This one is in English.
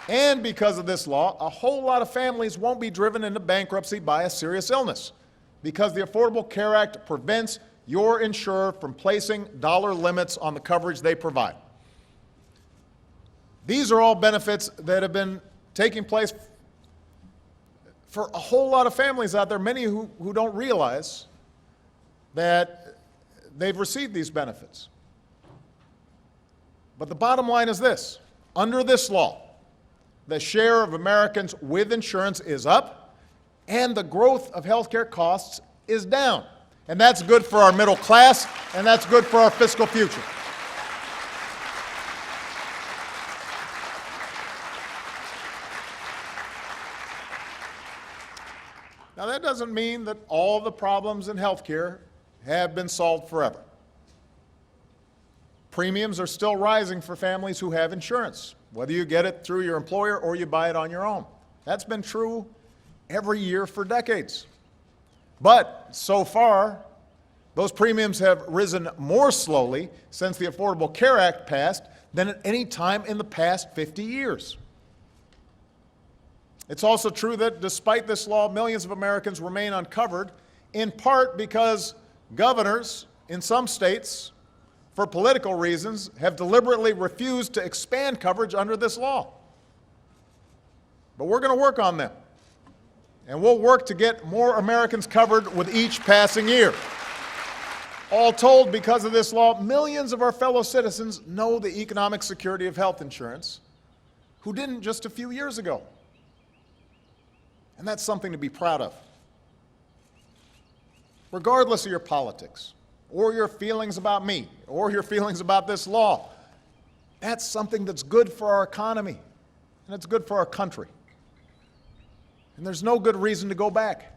And because of this law, a whole lot of families won't be driven into bankruptcy by a serious illness, because the Affordable Care Act prevents your insurer from placing dollar limits on the coverage they provide. These are all benefits that have been taking place for a whole lot of families out there, many who don't realize that they've received these benefits. But the bottom line is this: under this law, the share of Americans with insurance is up, and the growth of healthcare costs is down. And that's good for our middle class, and that's good for our fiscal future. Now, that doesn't mean that all the problems in healthcare have been solved forever. Premiums are still rising for families who have insurance, whether you get it through your employer or you buy it on your own. That's been true every year for decades. But so far, those premiums have risen more slowly since the Affordable Care Act passed than at any time in the past 50 years. It's also true that despite this law, millions of Americans remain uncovered, in part because governors in some states, for political reasons, have deliberately refused to expand coverage under this law. But we're going to work on them, and we'll work to get more Americans covered with each passing year. All told, because of this law, millions of our fellow citizens know the economic security of health insurance who didn't just a few years ago. And that's something to be proud of. Regardless of your politics, or your feelings about me, or your feelings about this law, that's something that's good for our economy, and it's good for our country. And there's no good reason to go back.